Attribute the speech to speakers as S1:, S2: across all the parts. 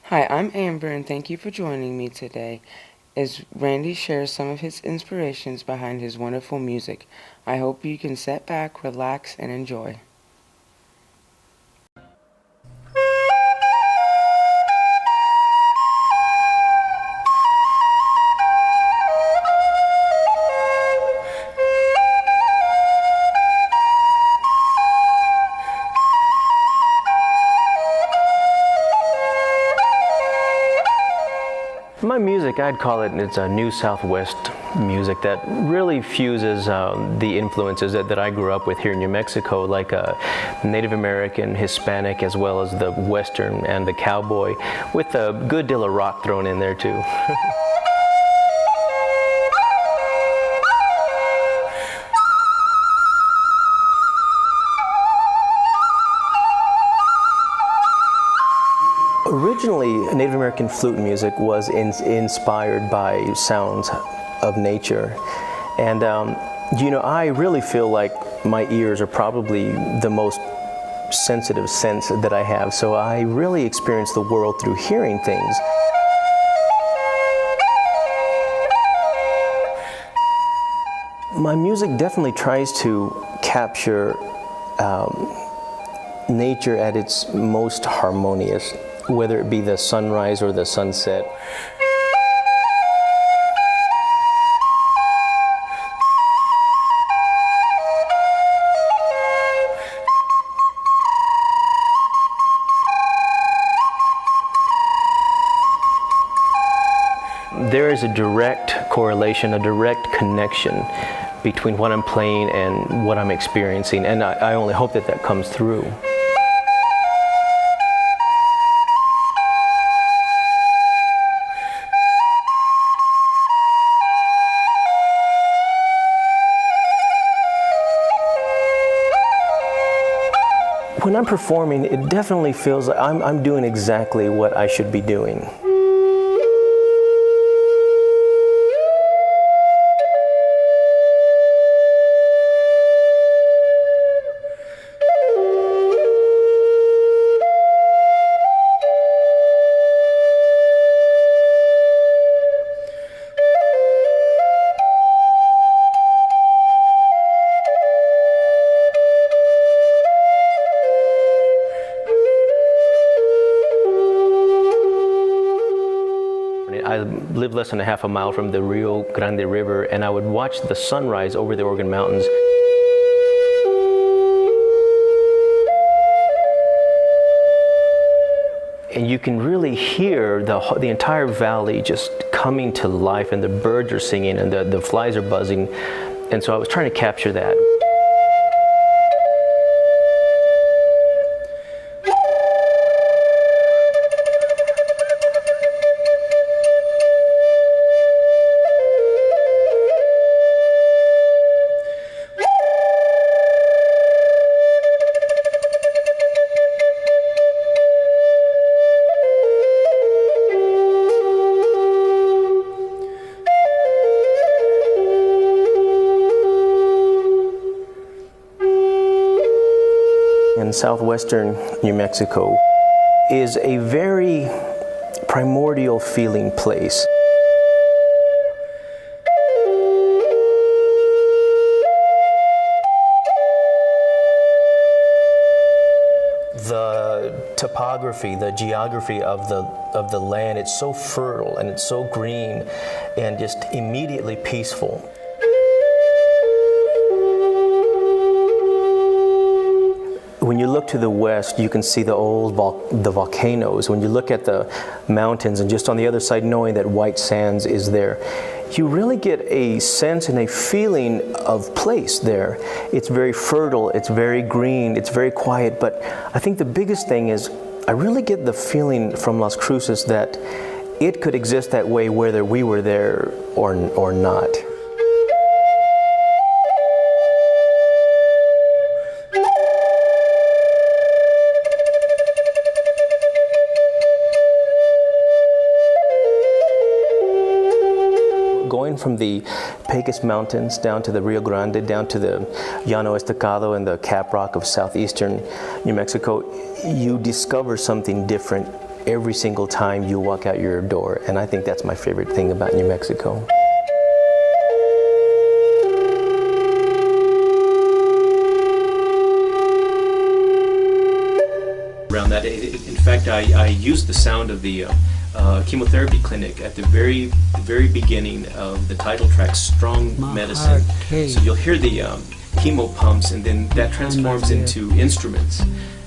S1: Hi, I'm Amber, and thank you for joining me today as Randy shares some of his inspirations behind his wonderful music. I hope you can sit back, relax, and enjoy.
S2: My music, I'd call it's a New Southwest music that really fuses the influences that I grew up with here in New Mexico, like Native American, Hispanic, as well as the Western and the cowboy, with a good deal of rock thrown in there too. Originally, Native American flute music was inspired by sounds of nature. And, I really feel like my ears are probably the most sensitive sense that I have. So I really experience the world through hearing things. My music definitely tries to capture nature at its most harmonious, whether it be the sunrise or the sunset. There is a direct correlation, a direct connection between what I'm playing and what I'm experiencing, and I only hope that that comes through. When I'm performing, it definitely feels like I'm doing exactly what I should be doing. I live less than a half a mile from the Rio Grande River, and I would watch the sunrise over the Organ Mountains. And you can really hear the entire valley just coming to life, and the birds are singing and the flies are buzzing. And so I was trying to capture that. In southwestern New Mexico is a very primordial feeling place. The topography, the geography of the land, it's so fertile and it's so green and just immediately peaceful. When you look to the west, you can see the volcanoes. When you look at the mountains and just on the other side knowing that White Sands is there, you really get a sense and a feeling of place there. It's very fertile, it's very green, it's very quiet, but I think the biggest thing is I really get the feeling from Las Cruces that it could exist that way whether we were there or not. Going from the Pecos Mountains down to the Rio Grande, down to the Llano Estacado and the Cap Rock of southeastern New Mexico, you discover something different every single time you walk out your door, and I think that's my favorite thing about New Mexico. Around that, in fact, I used the sound of the chemotherapy clinic at the very beginning of the title track, Strong Medicine. So you'll hear the chemo pumps, and then that transforms into instruments.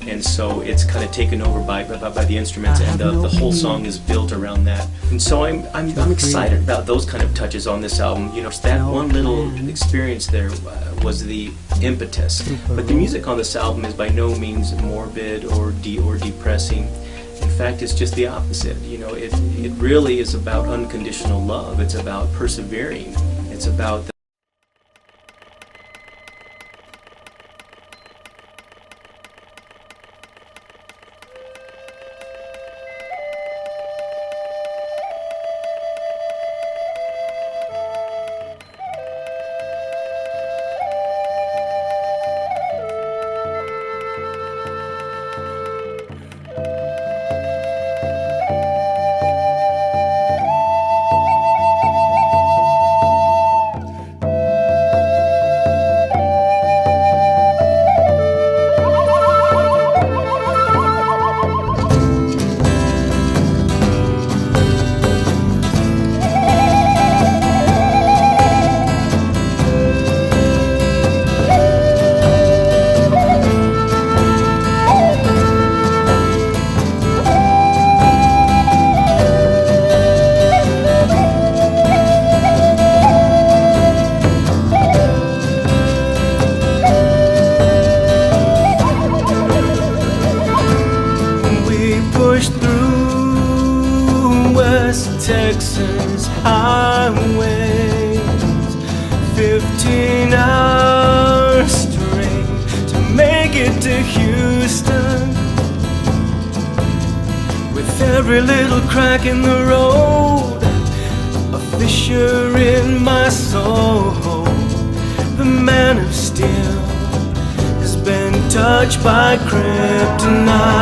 S2: And so it's kind of taken over by the instruments, and the whole song is built around that. And so I'm excited about those kind of touches on this album. You know, that one little experience there was the impetus. But the music on this album is by no means morbid or depressing. In fact, it's just the opposite. You know, it really is about unconditional love. It's about persevering. It's about Texas highways, 15 hours straight to make it to Houston. With every little crack in the road, a fissure in my soul, the man of steel has been touched by kryptonite.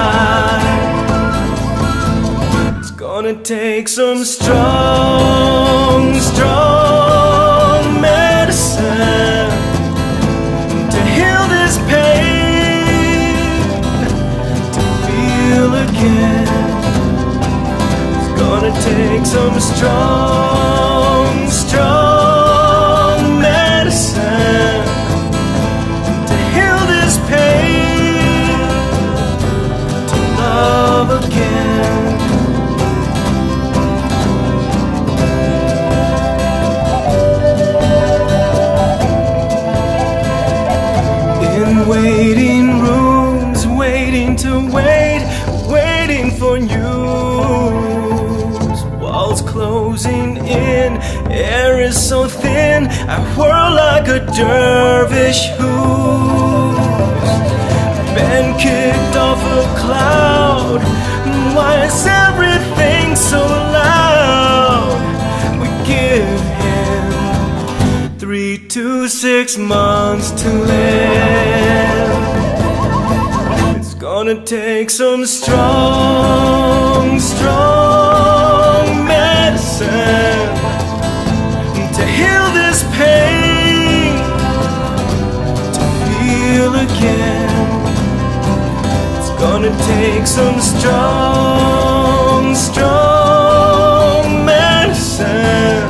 S2: Gonna take some strong medicine to heal this pain, to feel again. It's gonna take some strong medicine to heal this pain, to love again. Waiting rooms, waiting to waiting for news. Walls closing in, air is so thin, I whirl like a dervish who's been kicked off a cloud. Why is everything so loud? We give him 3 to 6 months to live. It's gonna take some strong medicine to heal this pain, to feel again. It's gonna take some strong medicine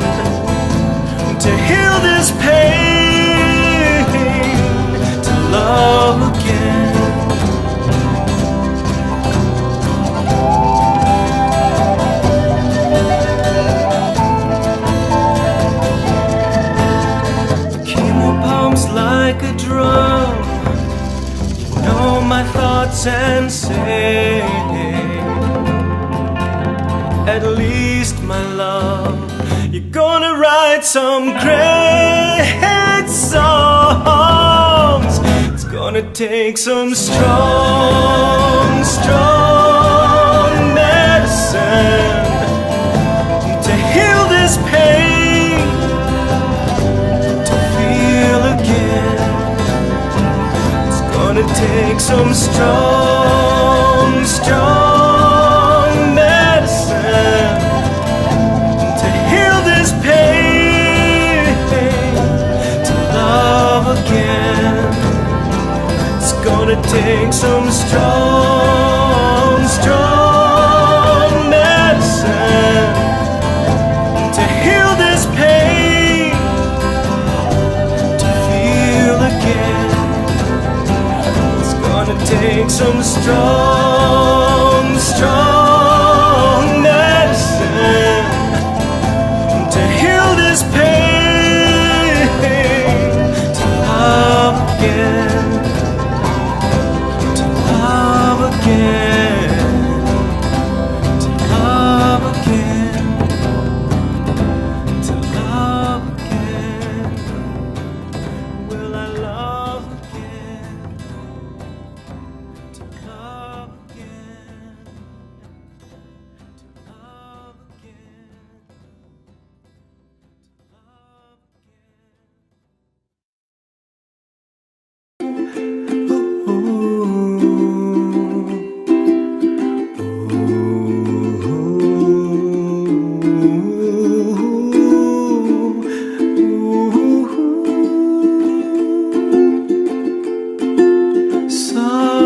S2: to heal this pain, to love again. The chemo pumps like a drum, you know my thoughts and say, at least my love, you're gonna write some great songs. It's gonna take some strong medicine to heal this pain, to feel again. It's gonna take some strong medicine take some strong, strong medicine to heal this pain, to feel again. It's gonna take some strong, strong medicine to heal this pain, to love again, to love again, to love again, to love again. Will I love again, to love again, to love again,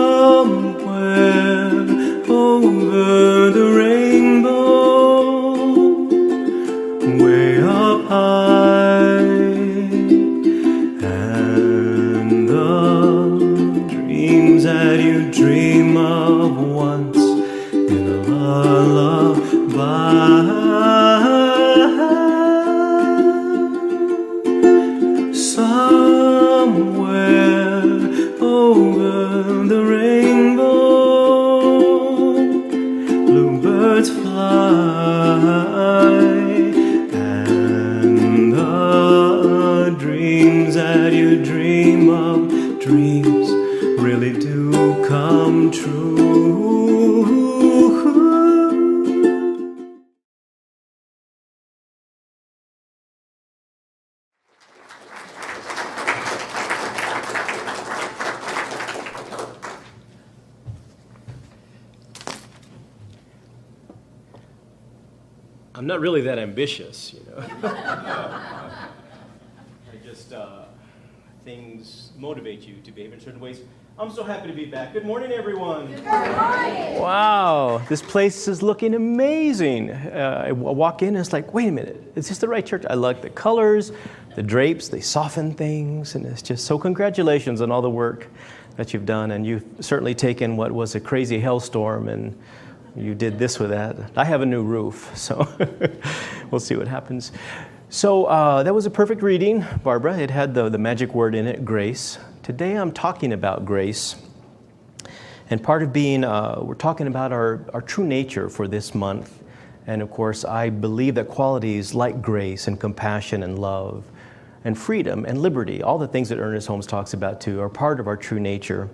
S2: somewhere over the rainbow, way up high, and the dreams that you dream of once in a lullaby. Somewhere over the rainbow, bluebirds fly, and the dreams that you dream of, dreams really do come true. I'm not really that ambitious, you know. Things motivate you to behave in certain ways. I'm so happy to be back. Good morning, everyone. Good morning. Wow, this place is looking amazing. I walk in and it's like, wait a minute, is this the right church? I like the colors, the drapes, they soften things, and it's just so congratulations on all the work that you've done. And you've certainly taken what was a crazy hailstorm and you did this with that. I have a new roof, so we'll see what happens. So that was a perfect reading, Barbara. It had the magic word in it, grace. Today I'm talking about grace. And part of being, we're talking about our true nature for this month. And of course, I believe that qualities like grace and compassion and love and freedom and liberty, all the things that Ernest Holmes talks about too, are part of our true nature.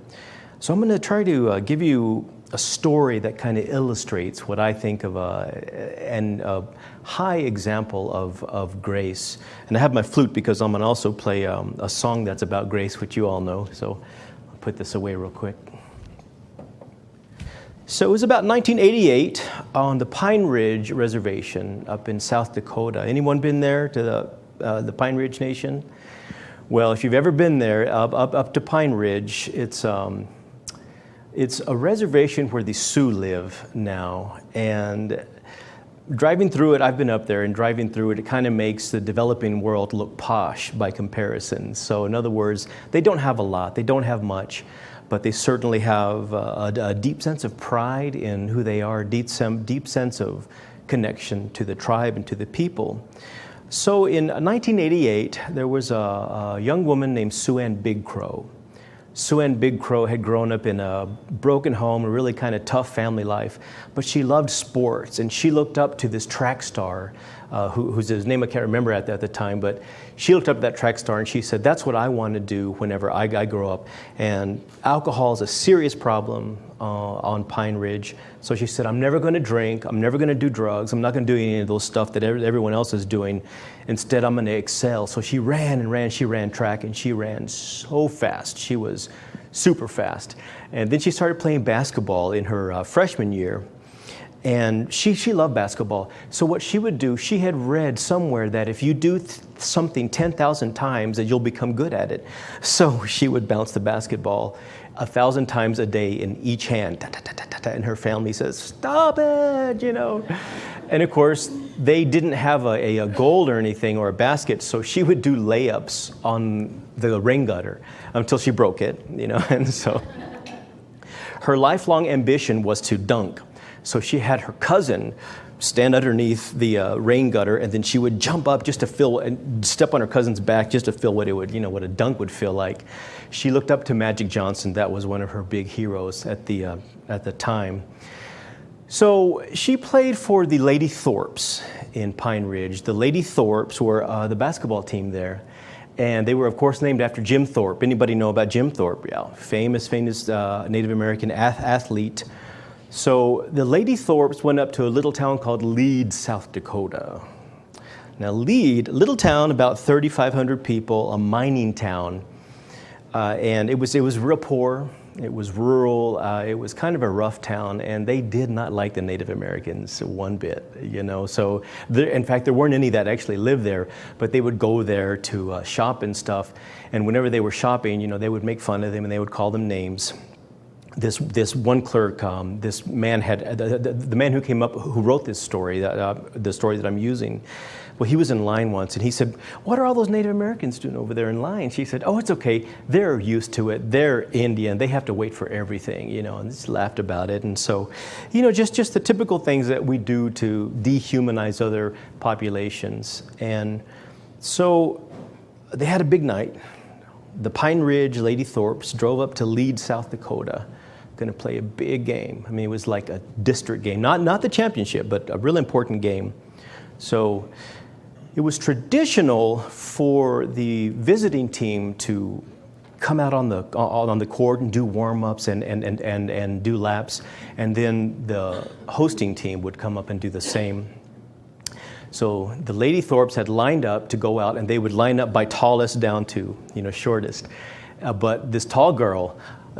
S2: So I'm going to try to give you a story that kind of illustrates what I think of a high example of grace. And I have my flute because I'm going to also play a song that's about grace, which you all know. So I'll put this away real quick. So it was about 1988 on the Pine Ridge Reservation up in South Dakota. Anyone been there to the Pine Ridge Nation? Well, if you've ever been there, up to Pine Ridge, it's a reservation where the Sioux live now. And driving through it, I've been up there, and driving through it, it kind of makes the developing world look posh by comparison. So in other words, they don't have a lot, they don't have much, but they certainly have a deep sense of pride in who they are, deep sense of connection to the tribe and to the people. So in 1988, there was a young woman named Sue Ann Big Crow. Sue Ann Big Crow had grown up in a broken home, a really kind of tough family life, but she loved sports, and she looked up to this track star, whose name I can't remember at the time, but she looked up to that track star and she said, that's what I want to do whenever I grow up. And alcohol is a serious problem on Pine Ridge. So she said, I'm never going to drink, I'm never going to do drugs, I'm not going to do any of those stuff that everyone else is doing. Instead, I'm going to excel. So she ran and ran, she ran track, and she ran so fast. She was super fast. And then she started playing basketball in her freshman year. And she loved basketball. So what she would do, she had read somewhere that if you do something 10,000 times, that you'll become good at it. So she would bounce the basketball. 1,000 times a day in each hand. And her family says, "Stop it," you know. And of course, they didn't have a goal or anything or a basket, so she would do layups on the rain gutter until she broke it, you know. And so her lifelong ambition was to dunk. So she had her cousin stand underneath the rain gutter, and then she would jump up just to feel and step on her cousin's back just to feel what it would, you know, what a dunk would feel like. She looked up to Magic Johnson. That was one of her big heroes at the time. So she played for the Lady Thorpes in Pine Ridge. The Lady Thorpes were the basketball team there. And they were, of course, named after Jim Thorpe. Anybody know about Jim Thorpe? Yeah, famous Native American athlete. So the Lady Thorpes went up to a little town called Lead, South Dakota. Now Lead, little town, about 3,500 people, a mining town. And it was real poor. It was rural. It was kind of a rough town, and they did not like the Native Americans one bit, you know. So, in fact, there weren't any that actually lived there, but they would go there to shop and stuff. And whenever they were shopping, you know, they would make fun of them and they would call them names. This one clerk, this man had the man who came up who wrote this story, the story that I'm using. Well, he was in line once, and he said, "What are all those Native Americans doing over there in line?" She said, "Oh, it's okay. They're used to it. They're Indian. They have to wait for everything," you know, and just laughed about it. And so, you know, just the typical things that we do to dehumanize other populations. And so they had a big night. The Pine Ridge Lady Thorpes drove up to Lead, South Dakota, going to play a big game. I mean, it was like a district game, not the championship, but a real important game. So it was traditional for the visiting team to come out on the court and do warm-ups and do laps, and then the hosting team would come up and do the same. So the Lady Thorpes had lined up to go out, and they would line up by tallest down to, you know, shortest. But this tall girl,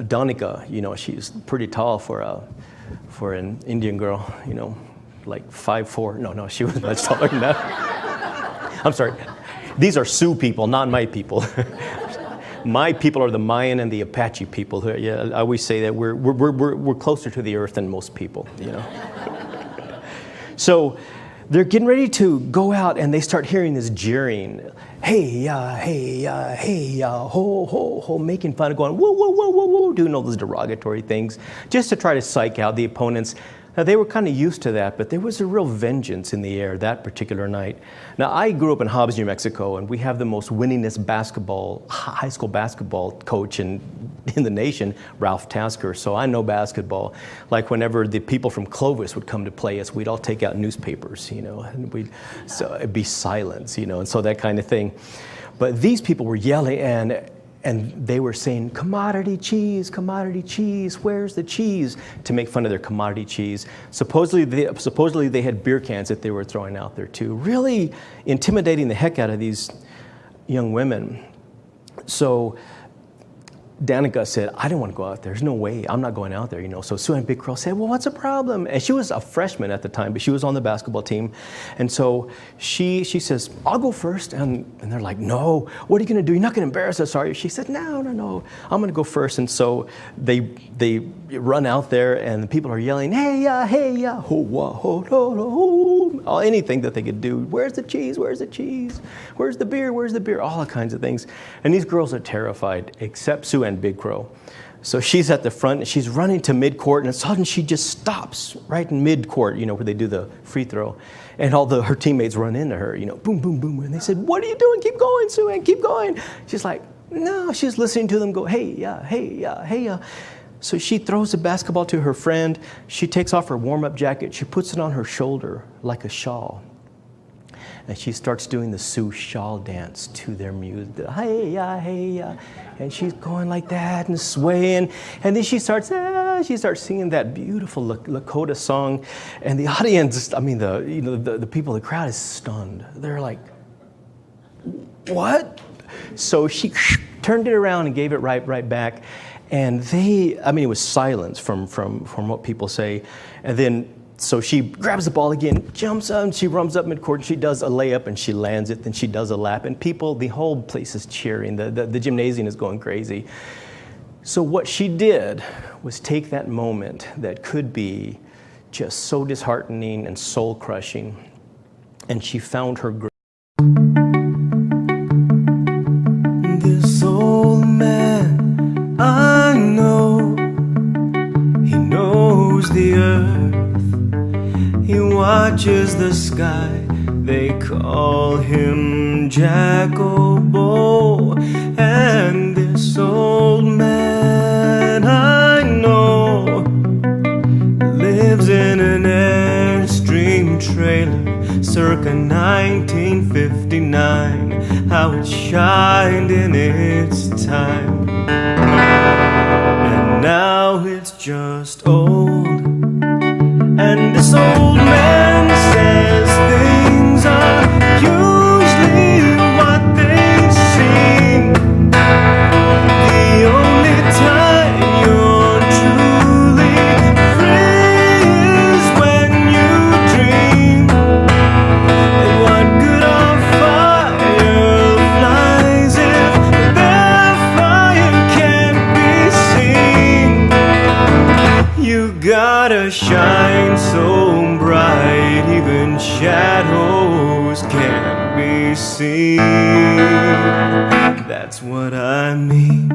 S2: Donica, you know, she's pretty tall for an Indian girl, you know, like 5'4". No, she was much taller than that. I'm sorry. These are Sioux people, not my people. My people are the Mayan and the Apache people. Yeah, I always say that we're closer to the earth than most people, you know. So they're getting ready to go out, and they start hearing this jeering. Hey, ho, ho, ho, making fun of going, whoa, whoa, whoa, whoa, whoa, doing all those derogatory things, just to try to psych out the opponents. Now, they were kind of used to that, but there was a real vengeance in the air that particular night. Now, I grew up in Hobbs, New Mexico, and we have the most winningest high school basketball coach in the nation, Ralph Tasker, so I know basketball. Like whenever the people from Clovis would come to play us, we'd all take out newspapers, you know, and so it'd be silence, you know, and so that kind of thing. But these people were yelling, and they were saying, commodity cheese, where's the cheese? To make fun of their commodity cheese. Supposedly they had beer cans that they were throwing out there too, really intimidating the heck out of these young women. So Danica said, I didn't want to go out there. There's no way. I'm not going out there, you know. So Sue Ann Big Crow said, well, what's the problem? And she was a freshman at the time, but she was on the basketball team. And so she says, I'll go first. And they're like, no, what are you going to do? You're not going to embarrass us, are you? She said, no, I'm going to go first. And so they run out there, and the people are yelling, hey, ho, wa, ho, ho, ho, anything that they could do. Where's the cheese? Where's the cheese? Where's the beer? Where's the beer? All kinds of things. And these girls are terrified, except Sue Ann Big Crow. So she's at the front, and she's running to midcourt, and suddenly she just stops right in midcourt, you know, where they do the free throw. And all her teammates run into her, you know, boom, boom, boom. And they said, what are you doing? Keep going, Sue Ann, keep going. She's like, no, she's listening to them go, hey, yeah. So she throws the basketball to her friend. She takes off her warm-up jacket. She puts it on her shoulder like a shawl. And she starts doing the Sioux shawl dance to their music. Hey, yeah. And she's going like that and swaying. And then she starts singing that beautiful Lakota song. And the audience, I mean, the people, the crowd is stunned. They're like, what? So she turned it around and gave it right back. And it was silence from what people say. And then, so she grabs the ball again, jumps up, and she runs up midcourt, and she does a layup, and she lands it, then she does a lap. And people, the whole place is cheering. The gymnasium is going crazy. So what she did was take that moment that could be just so disheartening and soul-crushing, and she found her grace. This old man, I know, he knows the earth, he watches the sky, they call him Jacobo. And this old man, I know, lives in an Airstream trailer circa 1959. How it shined in its time, and now it's just old. And this old man says things are usually what they seem. The only time you're truly free is when you dream. And what good are fireflies if their fire can't be seen? You gotta shine so bright, even shadows can't be seen. That's what I mean.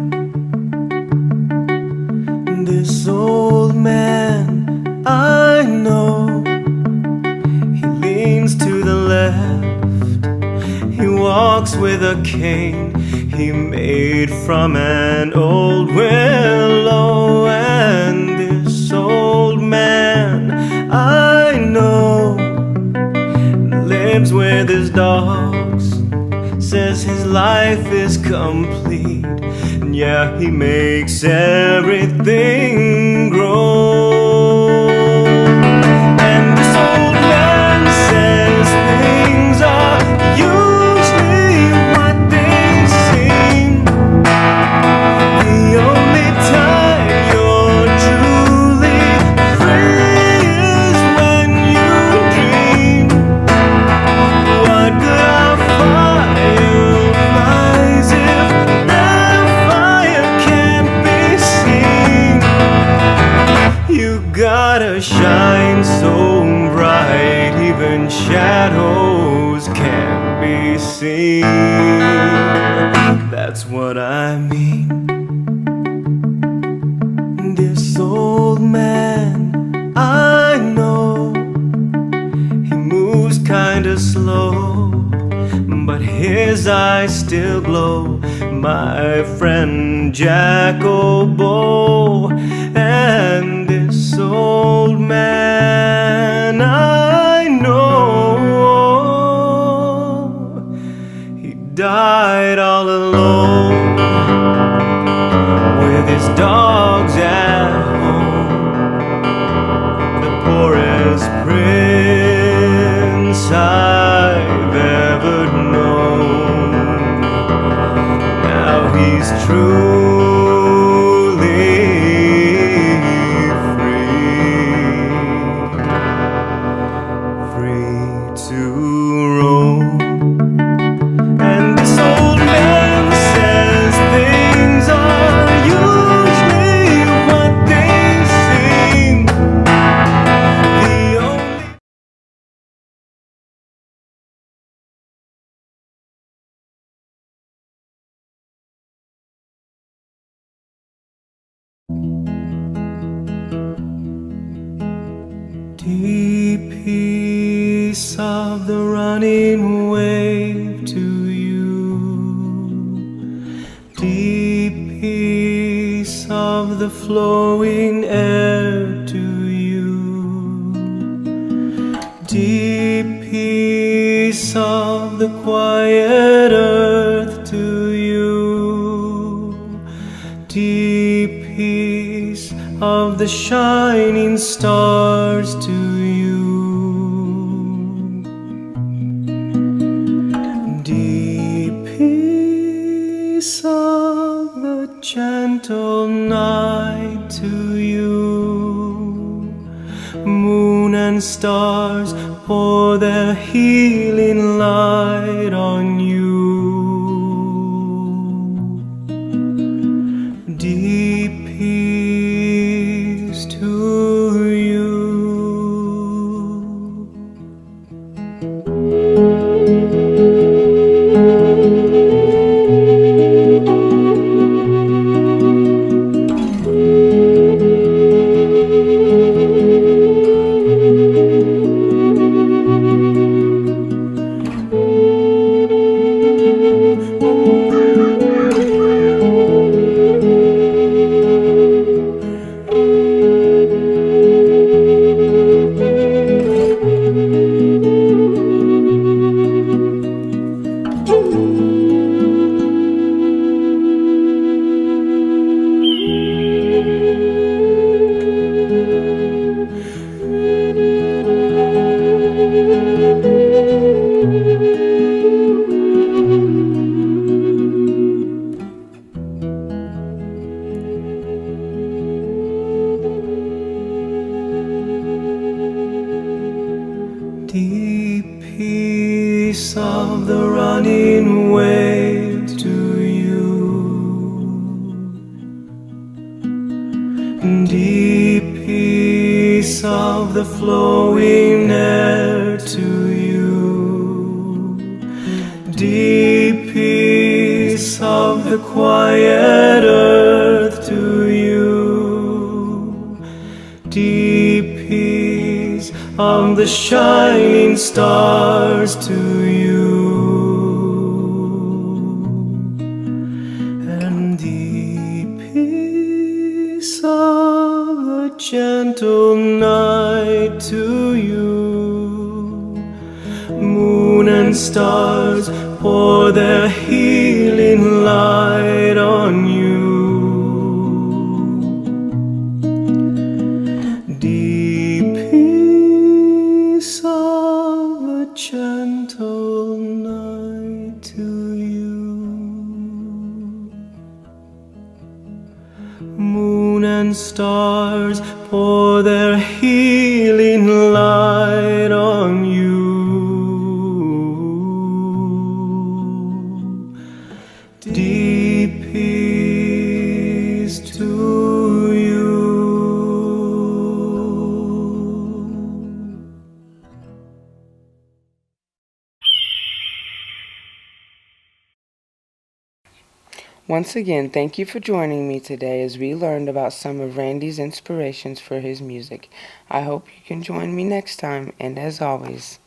S2: This old man, I know, he leans to the left, he walks with a cane he made from an old willow. And this old man, I know, lives with his dogs, says his life is complete, and yeah, he makes everything grow. And this old man says things are usually what they seem. The only time you're truly free is when you dream. What good are fireflies if their fire can't be seen? You gotta shine so bright, even shadows can't be seen. That's what I mean. This old man, I know, he moves kinda slow, but his eyes still glow. My friend Jacobo. And this old man, I know, he died all alone with his dogs at home. The poorest prince I've ever known. Now he's truly free to roam. And this old man says things are usually what they seem. The only deep peace of the running wave to you, deep peace of the flowing air to you, deep peace of the quiet earth to you, deep peace of the shining stars to you. Deep peace of the gentle night to you. Moon and stars pour their healing light on you. Deep peace of the running waves to you. Deep peace of the flowing air to you. Deep peace of the quiet earth to you. Deep peace of the shining stars to you. And deep peace of the gentle night to you. Moon and stars pour their healing light on you. Deep peace of a gentle night to you. Moon and stars pour their healing light on you. Deep peace to you.
S1: Once again, thank you for joining me today as we learned about some of Randy's inspirations for his music. I hope you can join me next time, and as always,